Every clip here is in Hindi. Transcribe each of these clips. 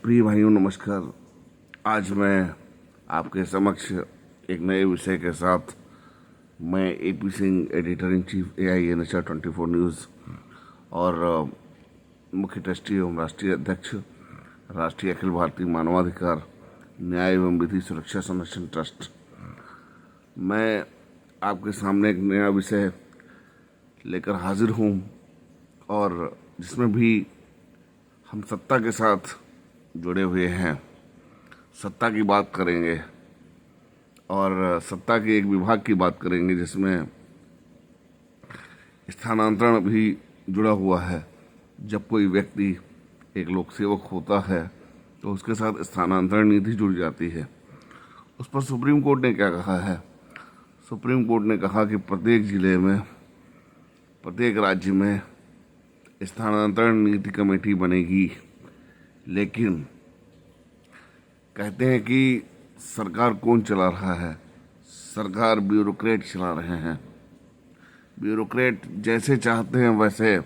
प्रिय भाइयों नमस्कार। आज मैं आपके समक्ष एक नए विषय के साथ मैं AP Singh, editor in chief AINHR 24 news और मुख्य ट्रस्टी एवं राष्ट्रीय अध्यक्ष राष्ट्रीय अखिल भारतीय मानवाधिकार न्याय एवं विधि सुरक्षा संरक्षण ट्रस्ट, मैं आपके सामने एक नया विषय लेकर हाजिर हूँ और जिसमें भी हम सत्ता के साथ जुड़े हुए हैं, सत्ता की बात करेंगे और सत्ता के एक विभाग की बात करेंगे जिसमें स्थानांतरण भी जुड़ा हुआ है। जब कोई व्यक्ति एक लोक सेवक होता है तो उसके साथ स्थानांतरण नीति जुड़ जाती है। उस पर सुप्रीम कोर्ट ने क्या कहा है? सुप्रीम कोर्ट ने कहा कि प्रत्येक जिले में, प्रत्येक राज्य में स्थानांतरण नीति कमेटी बनेगी, लेकिन कहते हैं कि सरकार कौन चला रहा है? सरकार ब्यूरोक्रेट चला रहे हैं। ब्यूरोक्रेट जैसे चाहते हैं वैसे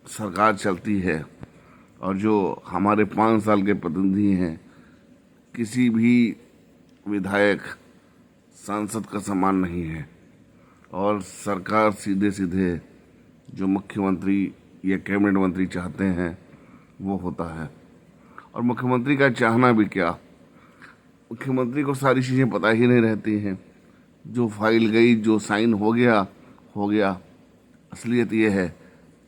सरकार चलती है और जो हमारे 5 साल के प्रतिनिधि हैं, किसी भी विधायक, सांसद का सम्मान नहीं है और सरकार सीधे सीधे जो मुख्यमंत्री या कैबिनेट मंत्री चाहते हैं वो होता है। और मुख्यमंत्री का चाहना भी क्या, मुख्यमंत्री को सारी चीज़ें पता ही नहीं रहती हैं। जो फाइल गई, जो साइन हो गया हो गया। असलियत ये है,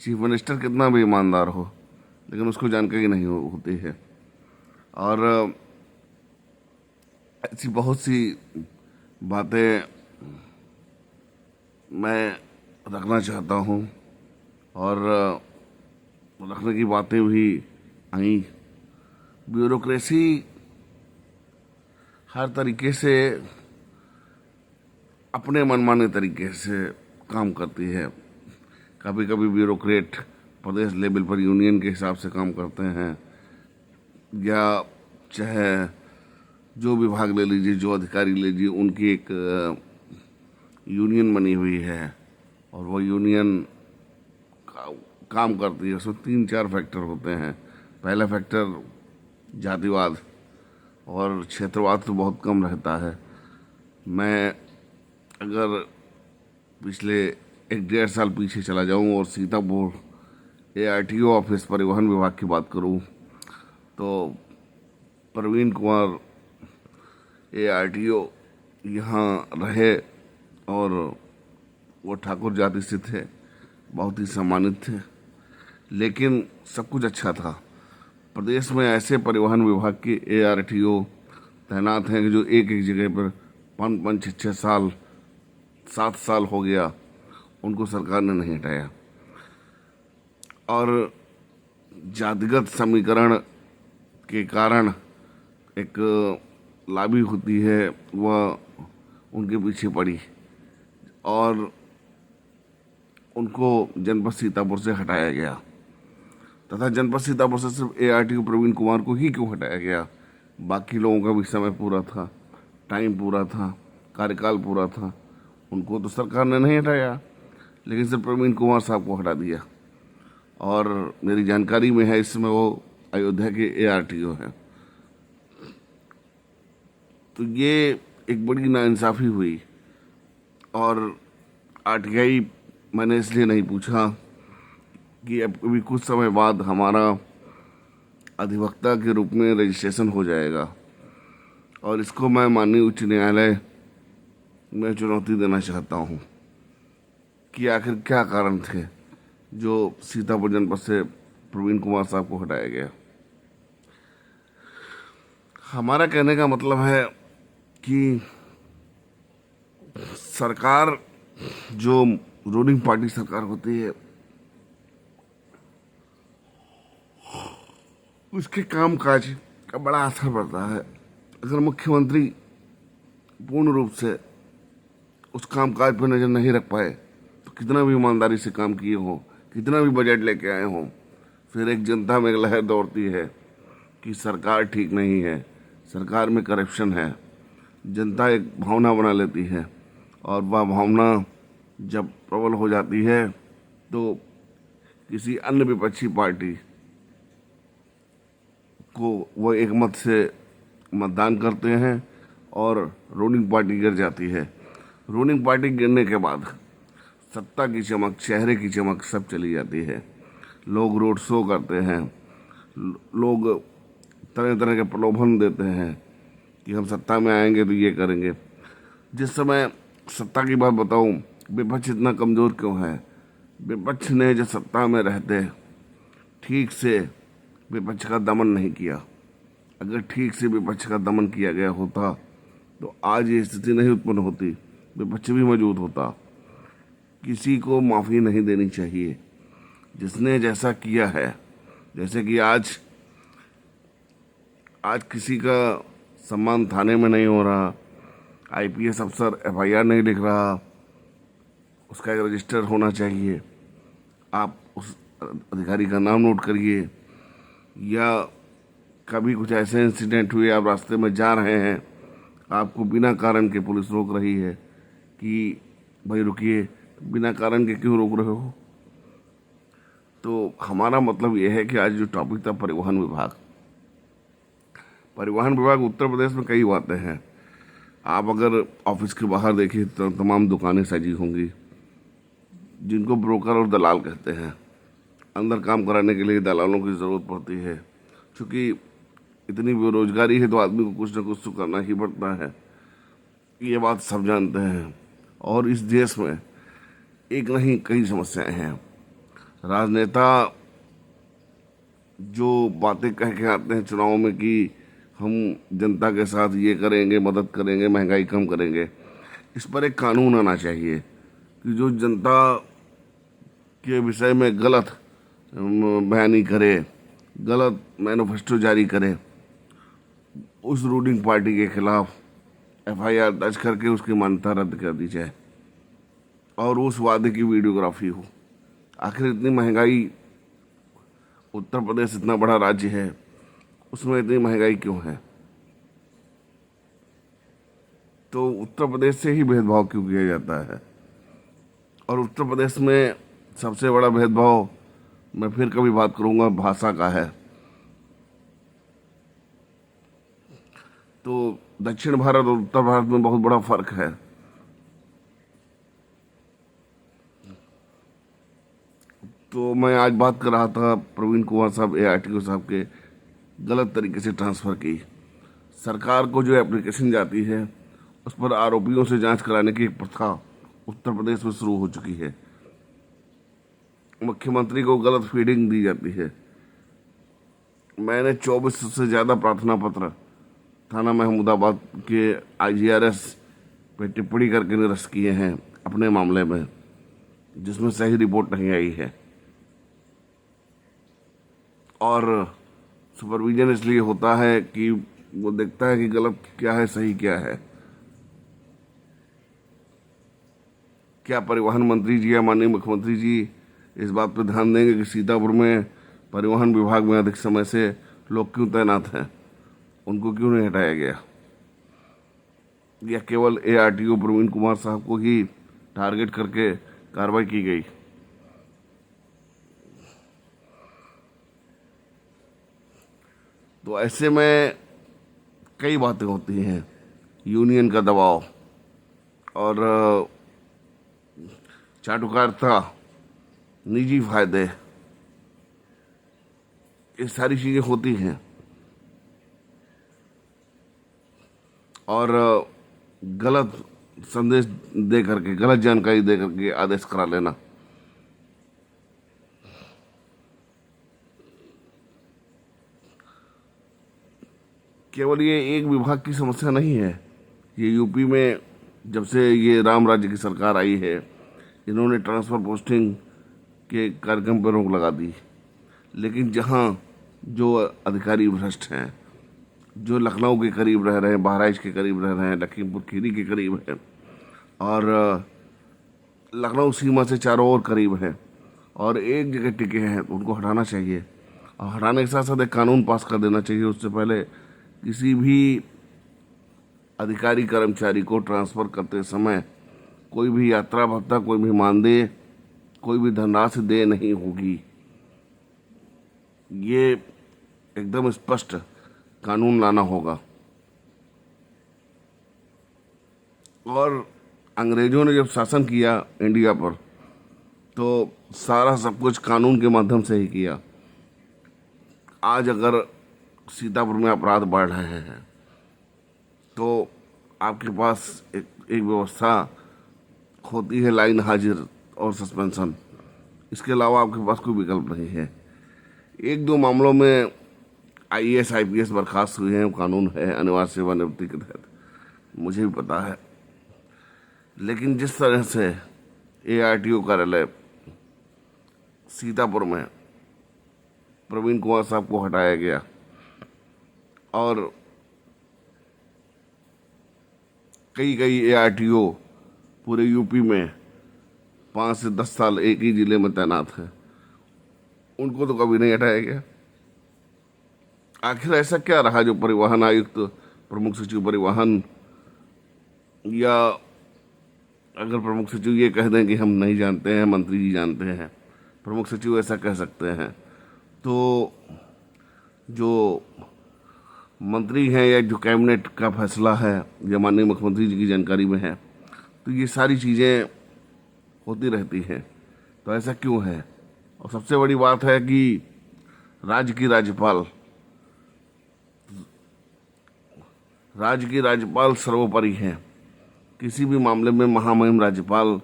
चीफ मिनिस्टर कितना भी ईमानदार हो लेकिन उसको जानकारी नहीं होती है। और ऐसी बहुत सी बातें मैं रखना चाहता हूँ और रखने की बातें भी आई। ब्यूरोक्रेसी हर तरीके से अपने मनमाने तरीके से काम करती है। कभी कभी ब्यूरोक्रेट प्रदेश लेवल पर यूनियन के हिसाब से काम करते हैं, या चाहे जो विभाग ले लीजिए, जो अधिकारी ले लीजिए, उनकी एक यूनियन बनी हुई है और वो यूनियन काम करती है। उसमें 3-4 फैक्टर होते हैं। पहला फैक्टर जातिवाद और क्षेत्रवाद तो बहुत कम रहता है। मैं अगर पिछले 1-1.5 साल पीछे चला जाऊं और सीतापुर ARTO ऑफिस परिवहन विभाग की बात करूं तो प्रवीण कुमार ARTO यहाँ रहे और वो ठाकुर जाति से थे, बहुत ही सम्मानित थे, लेकिन सब कुछ अच्छा था। प्रदेश में ऐसे परिवहन विभाग के ARTO तैनात हैं कि जो एक एक जगह पर 5-5, 6-6 साल, 7 साल हो गया, उनको सरकार ने नहीं हटाया। और जातिगत समीकरण के कारण एक लॉबी होती है, वह उनके पीछे पड़ी और उनको जनपद सीतापुर से हटाया गया। तथा जनपद सीतापुर से सिर्फ ARTO प्रवीण कुमार को ही क्यों हटाया गया? बाकी लोगों का भी समय पूरा था, टाइम पूरा था, कार्यकाल पूरा था, उनको तो सरकार ने नहीं हटाया, लेकिन सिर्फ प्रवीण कुमार साहब को हटा दिया। और मेरी जानकारी में है इसमें वो अयोध्या के ARTO हैं। तो ये एक बड़ी नाइंसाफ़ी हुई। और RTI मैंने इसलिए नहीं पूछा कि अब अभी कुछ समय बाद हमारा अधिवक्ता के रूप में रजिस्ट्रेशन हो जाएगा और इसको मैं माननीय उच्च न्यायालय में चुनौती देना चाहता हूँ कि आखिर क्या कारण थे जो सीतापुर जनपद से प्रवीण कुमार साहब को हटाया गया। हमारा कहने का मतलब है कि सरकार, जो रूलिंग पार्टी सरकार होती है, उसके कामकाज का बड़ा असर पड़ता है। अगर मुख्यमंत्री पूर्ण रूप से उस कामकाज पर नज़र नहीं रख पाए तो कितना भी ईमानदारी से काम किए हों, कितना भी बजट लेके आए हों, फिर एक जनता में एक लहर दौड़ती है कि सरकार ठीक नहीं है, सरकार में करप्शन है। जनता एक भावना बना लेती है और वह भावना जब प्रबल हो जाती है तो किसी अन्य विपक्षी पार्टी को वो एक मत से मतदान करते हैं और रूलिंग पार्टी गिर जाती है। रूलिंग पार्टी गिरने के बाद सत्ता की चमक, चेहरे की चमक सब चली जाती है। लोग रोड शो करते हैं, लोग तरह तरह के प्रलोभन देते हैं कि हम सत्ता में आएंगे तो ये करेंगे। जिस समय सत्ता की बात बताऊं, विपक्ष इतना कमज़ोर क्यों है? विपक्ष ने जो सत्ता में रहते ठीक से विपक्ष का दमन नहीं किया। अगर ठीक से विपक्ष का दमन किया गया होता तो आज ये स्थिति नहीं उत्पन्न होती, विपक्ष भी मौजूद होता। किसी को माफ़ी नहीं देनी चाहिए जिसने जैसा किया है। जैसे कि आज किसी का सम्मान थाने में नहीं हो रहा, आईपीएस अफसर एफआईआर नहीं लिख रहा, उसका एक रजिस्टर होना चाहिए। आप उस अधिकारी का नाम नोट करिए। या कभी कुछ ऐसे इंसिडेंट हुए, आप रास्ते में जा रहे हैं, आपको बिना कारण के पुलिस रोक रही है कि भाई रुकिए, बिना कारण के क्यों रोक रहे हो? तो हमारा मतलब यह है कि आज जो टॉपिक था परिवहन विभाग, उत्तर प्रदेश में कई बातें हैं। आप अगर ऑफिस के बाहर देखिए तो तमाम दुकानें सजी होंगी जिनको ब्रोकर और दलाल कहते हैं। अंदर काम कराने के लिए दलालों की ज़रूरत पड़ती है। क्योंकि इतनी बेरोजगारी है तो आदमी को कुछ ना कुछ तो करना ही पड़ता है, ये बात सब जानते हैं। और इस देश में एक नहीं कई समस्याएं हैं। राजनेता जो बातें कह के आते हैं चुनाव में कि हम जनता के साथ ये करेंगे, मदद करेंगे, महंगाई कम करेंगे, इस पर एक कानून आना चाहिए कि जो जनता के विषय में गलत बयानी करे, गलत मैनिफेस्टो जारी करे, उस रूलिंग पार्टी के खिलाफ एफआईआर दर्ज करके उसकी मान्यता रद्द कर दी जाए और उस वादे की वीडियोग्राफी हो। आखिर इतनी महंगाई, उत्तर प्रदेश इतना बड़ा राज्य है, उसमें इतनी महंगाई क्यों है? तो उत्तर प्रदेश से ही भेदभाव क्यों किया जाता है? और उत्तर प्रदेश में सबसे बड़ा भेदभाव, मैं फिर कभी बात करूंगा, भाषा का है। तो दक्षिण भारत और उत्तर भारत में बहुत बड़ा फर्क है। तो मैं आज बात कर रहा था प्रवीण कुमार साहब ARTO साहब के गलत तरीके से ट्रांसफ़र की। सरकार को जो एप्लीकेशन जाती है उस पर आरोपियों से जांच कराने की एक प्रथा उत्तर प्रदेश में शुरू हो चुकी है। मुख्यमंत्री को गलत फीडिंग दी जाती है। मैंने 24 से ज़्यादा प्रार्थना पत्र थाना महमूदाबाद के IGRS पे टिप्पणी करके निरस्त किए हैं अपने मामले में, जिसमें सही रिपोर्ट नहीं आई है। और सुपरविजन इसलिए होता है कि वो देखता है कि गलत क्या है, सही क्या है। क्या परिवहन मंत्री जी या माननीय मुख्यमंत्री जी इस बात पर ध्यान देंगे कि सीतापुर में परिवहन विभाग में अधिक समय से लोग क्यों तैनात हैं, उनको क्यों नहीं हटाया गया? या केवल ARTO प्रवीण कुमार साहब को ही टारगेट करके कार्रवाई की गई? तो ऐसे में कई बातें होती हैं। यूनियन का दबाव और चाटुकारिता, निजी फायदे, ये सारी चीज़ें होती हैं। और गलत संदेश दे करके, गलत जानकारी दे करके आदेश करा लेना। केवल ये एक विभाग की समस्या नहीं है। ये यूपी में जब से ये राम राज्य की सरकार आई है, इन्होंने ट्रांसफ़र पोस्टिंग के कार्यक्रम पर रोक लगा दी। लेकिन जहाँ जो अधिकारी भ्रष्ट हैं, जो लखनऊ के करीब रह रहे हैं, बहराइच के करीब रह रहे हैं, लखीमपुर खीरी के करीब हैं और लखनऊ सीमा से चारों ओर करीब हैं और एक जगह टिके हैं, तो उनको हटाना चाहिए। और हटाने के साथ साथ एक कानून पास कर देना चाहिए। उससे पहले किसी भी अधिकारी कर्मचारी को ट्रांसफ़र करते समय कोई भी यात्रा भत्ता, कोई भी मानदेय, कोई भी धनराशि देय नहीं होगी। ये एकदम स्पष्ट कानून लाना होगा। और अंग्रेजों ने जब शासन किया इंडिया पर, तो सारा सब कुछ कानून के माध्यम से ही किया। आज अगर सीतापुर में अपराध बढ़ रहे हैं तो आपके पास एक व्यवस्था होती है, लाइन हाजिर और सस्पेंशन। इसके अलावा आपके पास कोई विकल्प नहीं है। एक दो मामलों में आईएएस आईपीएस बर्खास्त हुए हैं, वो कानून है अनिवार्य सेवानिवृत्ति के तहत, मुझे भी पता है। लेकिन जिस तरह से एआरटीओ कार्यालय सीतापुर में प्रवीण कुमार साहब को हटाया गया और कई कई एआरटीओ पूरे यूपी में 5 से 10 साल एक ही जिले में तैनात है, उनको तो कभी नहीं हटाया गया। आखिर ऐसा क्या रहा जो परिवहन आयुक्त, प्रमुख सचिव परिवहन, या अगर प्रमुख सचिव ये कह दें कि हम नहीं जानते हैं, मंत्री जी जानते हैं, प्रमुख सचिव ऐसा कह सकते हैं, तो जो मंत्री हैं या जो कैबिनेट का फैसला है या माननीय मुख्यमंत्री जी की जानकारी में है, तो ये सारी चीज़ें होती रहती हैं। तो ऐसा क्यों है? और सबसे बड़ी बात है कि राज्य की राज्यपाल सर्वोपरि हैं। किसी भी मामले में महामहिम राज्यपाल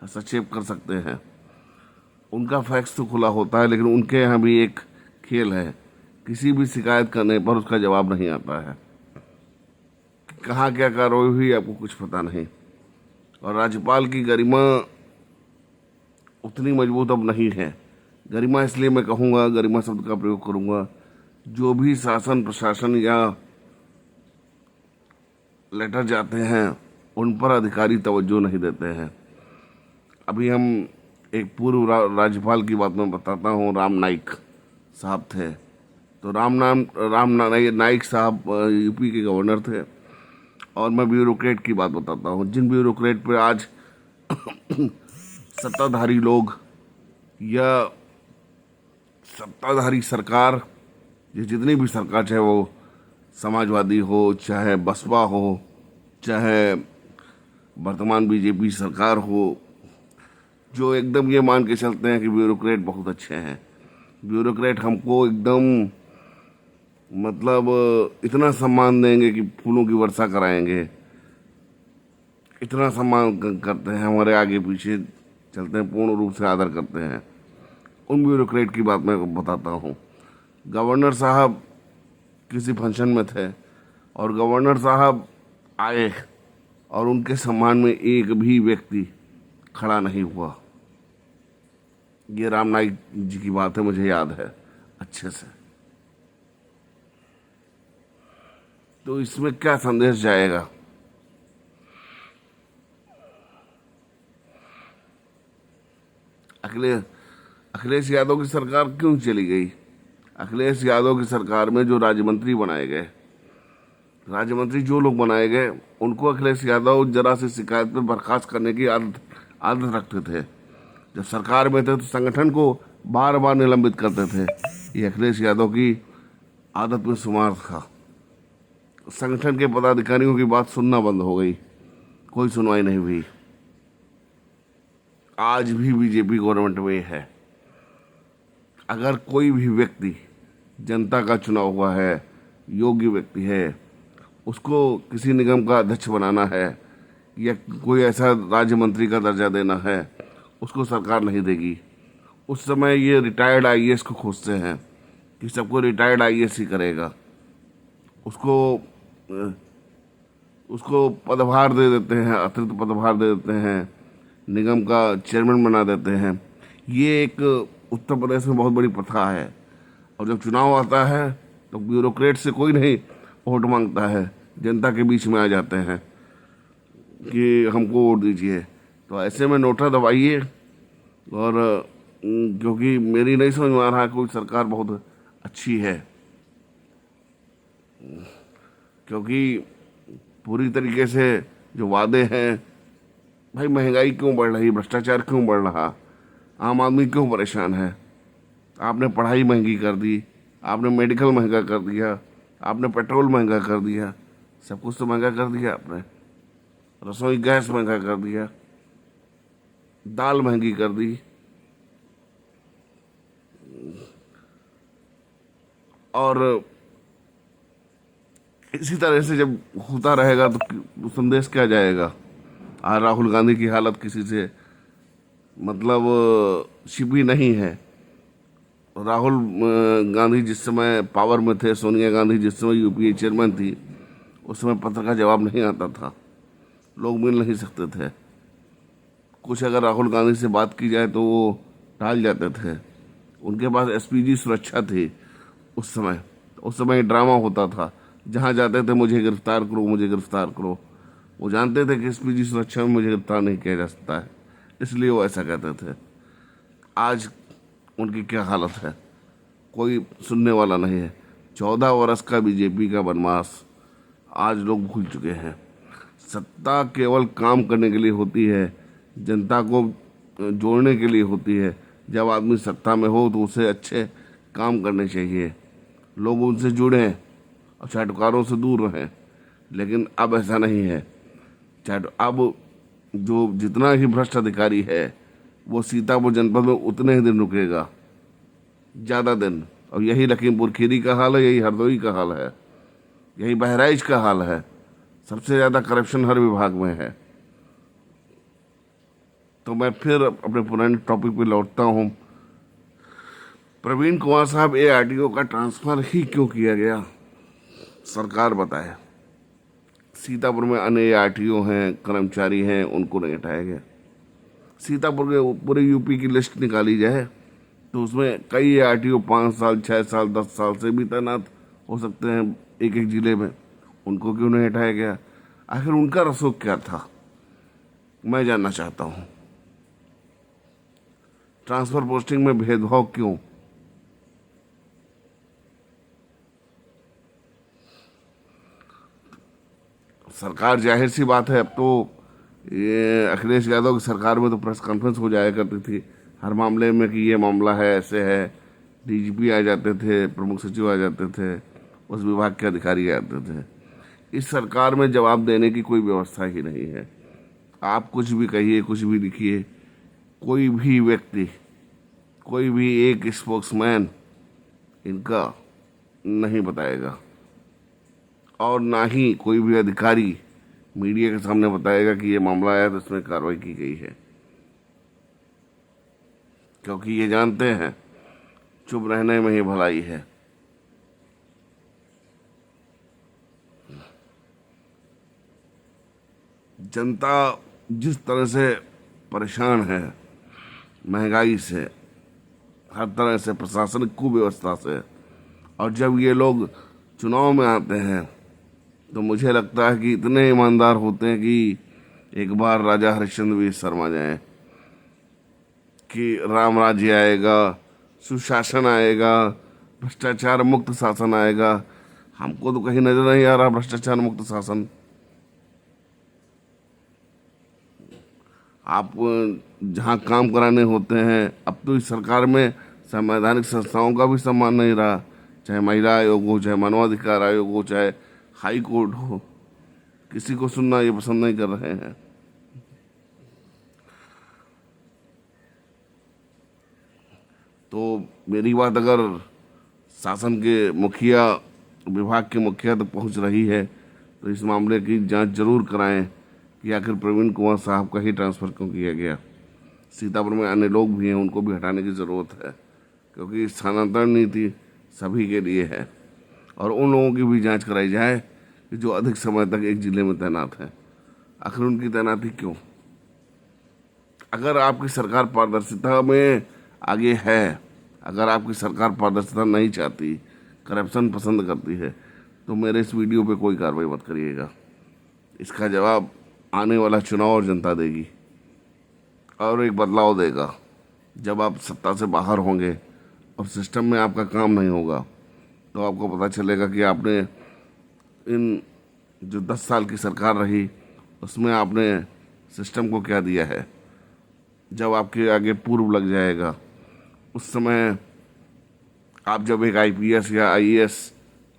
हस्तक्षेप कर सकते हैं। उनका फैक्स तो खुला होता है, लेकिन उनके यहाँ भी एक खेल है, किसी भी शिकायत करने पर उसका जवाब नहीं आता है। कहाँ क्या कार्रवाई हुई आपको कुछ पता नहीं। और राज्यपाल की गरिमा उतनी मजबूत अब नहीं है। गरिमा इसलिए मैं कहूँगा, गरिमा शब्द का प्रयोग करूँगा, जो भी शासन प्रशासन या लेटर जाते हैं उन पर अधिकारी तवज्जो नहीं देते हैं। अभी हम एक पूर्व राज्यपाल की बात मैं बताता हूँ। राम नाईक साहब थे, तो नाईक साहब यूपी के गवर्नर थे। और मैं ब्यूरोक्रेट की बात बताता हूँ, जिन ब्यूरोक्रेट पे आज सत्ताधारी लोग या सत्ताधारी सरकार, ये जितनी भी सरकार, चाहे वो समाजवादी हो, चाहे बसपा हो, चाहे वर्तमान बीजेपी सरकार हो, जो एकदम ये मान के चलते हैं कि ब्यूरोक्रेट बहुत अच्छे हैं। ब्यूरोक्रेट हमको एकदम मतलब इतना सम्मान देंगे कि फूलों की वर्षा कराएंगे, इतना सम्मान करते हैं, हमारे आगे पीछे चलते हैं, पूर्ण रूप से आदर करते हैं। उन ब्यूरोक्रेट की बात मैं बताता हूँ। गवर्नर साहब किसी फंक्शन में थे और गवर्नर साहब आए और उनके सम्मान में एक भी व्यक्ति खड़ा नहीं हुआ। ये राम नाईक जी की बात है, मुझे याद है अच्छे से। तो इसमें क्या संदेश जाएगा? अखिलेश यादव की सरकार क्यों चली गई? अखिलेश यादव की सरकार में जो राज्य मंत्री बनाए गए, राज्य मंत्री जो लोग बनाए गए, उनको अखिलेश यादव जरा सी शिकायत पर बर्खास्त करने की आदत रखते थे। जब सरकार में थे तो संगठन को बार बार निलंबित करते थे। ये अखिलेश यादव की आदत में शुमार था। संगठन के पदाधिकारियों की बात सुनना बंद हो गई, कोई सुनवाई नहीं हुई। आज भी बीजेपी गवर्नमेंट में है। अगर कोई भी व्यक्ति जनता का चुना हुआ है, योग्य व्यक्ति है, उसको किसी निगम का अध्यक्ष बनाना है या कोई ऐसा राज्य मंत्री का दर्जा देना है, उसको सरकार नहीं देगी। उस समय ये रिटायर्ड आईएएस को खोजते हैं कि सबको रिटायर्ड आईएएस ही करेगा। उसको पदभार दे देते हैं, अतिरिक्त पदभार दे देते हैं, निगम का चेयरमैन बना देते हैं। ये एक उत्तर प्रदेश में बहुत बड़ी प्रथा है। और जब चुनाव आता है तो ब्यूरोक्रेट से कोई नहीं वोट मांगता है, जनता के बीच में आ जाते हैं कि हमको वोट दीजिए। तो ऐसे में नोटा दबाइए। और क्योंकि मेरी नहीं समझ में आ रहा, कोई सरकार बहुत अच्छी है, क्योंकि पूरी तरीके से जो वादे हैं, भाई महंगाई क्यों बढ़ रही, भ्रष्टाचार क्यों बढ़ रहा, आम आदमी क्यों परेशान है? आपने पढ़ाई महंगी कर दी, आपने मेडिकल महंगा कर दिया, आपने पेट्रोल महंगा कर दिया, सब कुछ तो महंगा कर दिया आपने। रसोई गैस महंगा कर दिया, दाल महंगी कर दी, और इसी तरह से जब होता रहेगा तो संदेश क्या जाएगा। आज राहुल गांधी की हालत किसी से मतलब छिपी नहीं है। राहुल गांधी जिस समय पावर में थे, सोनिया गांधी जिस समय यूपीए चेयरमैन थी, उस समय पत्र का जवाब नहीं आता था, लोग मिल नहीं सकते थे। कुछ अगर राहुल गांधी से बात की जाए तो वो टाल जाते थे। उनके पास एसपीजी सुरक्षा थी उस समय ड्रामा होता था, जहाँ जाते थे मुझे गिरफ्तार करो, मुझे गिरफ्तार करो। वो जानते थे कि एसपीजी सुरक्षा में मुझे गिरफ्तार नहीं किया जा सकता है, इसलिए वो ऐसा कहते थे। आज उनकी क्या हालत है, कोई सुनने वाला नहीं है। 14 वर्ष का बीजेपी का बनवास आज लोग भूल चुके हैं। सत्ता केवल काम करने के लिए होती है, जनता को जोड़ने के लिए होती है। जब आदमी सत्ता में हो तो उसे अच्छे काम करने चाहिए, लोग उनसे जुड़ें और चाटुकारों से दूर रहें। लेकिन अब ऐसा नहीं है। अब जो जितना ही भ्रष्ट अधिकारी है वो सीतापुर जनपद में उतने ही दिन रुकेगा, ज़्यादा दिन। और यही लखीमपुर खीरी का हाल है, यही हरदोई का हाल है, यही बहराइच का हाल है। सबसे ज़्यादा करप्शन हर विभाग में है। तो मैं फिर अपने पुराने टॉपिक पे लौटता हूँ। प्रवीण कुमार साहब एआरटीओ का ट्रांसफ़र ही क्यों किया गया, सरकार बताए। सीतापुर में अन्य एआरटीओ हैं, कर्मचारी हैं, उनको नहीं हटाया गया। सीतापुर के पूरे यूपी की लिस्ट निकाली जाए तो उसमें कई एआरटीओ 5 साल, 6 साल, 10 साल से भी तैनात हो सकते हैं एक एक जिले में, उनको क्यों नहीं हटाया गया। आखिर उनका रसूख क्या था, मैं जानना चाहता हूँ। ट्रांसफर पोस्टिंग में भेदभाव क्यों। सरकार, जाहिर सी बात है, अब तो ये अखिलेश यादव की सरकार में तो प्रेस कॉन्फ्रेंस हो जाया करती थी हर मामले में कि ये मामला है, ऐसे है। डीजीपी आ जाते थे, प्रमुख सचिव आ जाते थे, उस विभाग के अधिकारी आ जाते थे। इस सरकार में जवाब देने की कोई व्यवस्था ही नहीं है। आप कुछ भी कहिए, कुछ भी लिखिए, कोई भी व्यक्ति, कोई भी एक स्पोक्समैन इनका नहीं बताएगा, और ना ही कोई भी अधिकारी मीडिया के सामने बताएगा कि ये मामला आया तो इसमें कार्रवाई की गई है, क्योंकि ये जानते हैं चुप रहने में ही भलाई है। जनता जिस तरह से परेशान है, महंगाई से, हर तरह से, प्रशासनिक कुव्यवस्था से, और जब ये लोग चुनाव में आते हैं तो मुझे लगता है कि इतने ईमानदार होते हैं कि एक बार राजा हरिश्चंद्र भी शर्मा जाए कि राम राज्य आएगा, सुशासन आएगा, भ्रष्टाचार मुक्त शासन आएगा। हमको तो कहीं नजर नहीं आ रहा भ्रष्टाचार मुक्त शासन। आप जहाँ काम कराने होते हैं, अब तो इस सरकार में संवैधानिक संस्थाओं का भी सम्मान नहीं रहा, चाहे महिला आयोग हो, चाहे मानवाधिकार आयोग हो, चाहे हाई कोर्ट हो, किसी को सुनना ये पसंद नहीं कर रहे हैं। तो मेरी बात अगर शासन के मुखिया, विभाग के मुखिया तक पहुंच रही है तो इस मामले की जांच जरूर कराएं कि आखिर प्रवीण कुमार साहब का ही ट्रांसफ़र क्यों किया गया। सीतापुर में अन्य लोग भी हैं, उनको भी हटाने की ज़रूरत है, क्योंकि स्थानांतरण नीति सभी के लिए है। और उन लोगों की भी जांच कराई जाए कि जो अधिक समय तक एक जिले में तैनात हैं, आखिर उनकी तैनाती क्यों। अगर आपकी सरकार पारदर्शिता में आगे है, अगर आपकी सरकार पारदर्शिता नहीं चाहती, करप्शन पसंद करती है, तो मेरे इस वीडियो पे कोई कार्रवाई मत करिएगा। इसका जवाब आने वाला चुनाव और जनता देगी, और एक बदलाव देगा। जब आप सत्ता से बाहर होंगे और सिस्टम में आपका काम नहीं होगा तो आपको पता चलेगा कि आपने इन जो 10 साल की सरकार रही उसमें आपने सिस्टम को क्या दिया है। जब आपके आगे पूर्व लग जाएगा, उस समय आप जब एक आईपीएस या आईएएस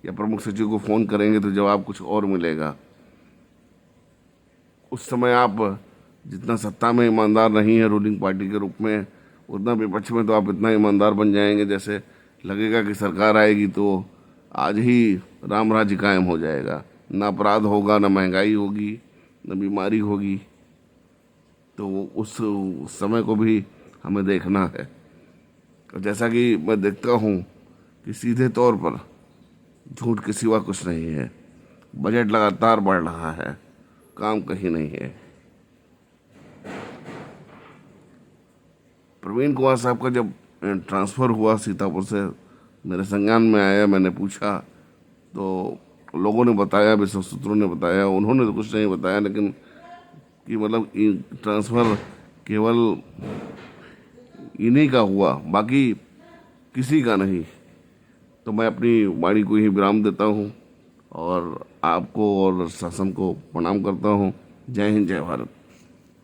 या प्रमुख सचिव को फ़ोन करेंगे तो जवाब कुछ और मिलेगा। उस समय आप जितना सत्ता में ईमानदार नहीं है रूलिंग पार्टी के रूप में, उतना विपक्ष में तो आप इतना ईमानदार बन जाएंगे जैसे लगेगा कि सरकार आएगी तो आज ही राम राज्य कायम हो जाएगा। ना अपराध होगा, ना महंगाई होगी, ना बीमारी होगी। तो उस समय को भी हमें देखना है। और जैसा कि मैं देखता हूँ कि सीधे तौर पर झूठ के सिवा कुछ नहीं है। बजट लगातार बढ़ रहा है, काम कहीं नहीं है। प्रवीण कुमार साहब का जब ट्रांसफ़र हुआ सीतापुर से मेरे संज्ञान में आया, मैंने पूछा तो लोगों ने बताया, विश्वस्त सूत्रों ने बताया, उन्होंने तो कुछ नहीं बताया, लेकिन कि मतलब ट्रांसफ़र केवल इन्हीं का हुआ, बाकी किसी का नहीं। तो मैं अपनी वाणी को ही विराम देता हूँ और आपको और शासन को प्रणाम करता हूँ। जय हिंद, जय भारत।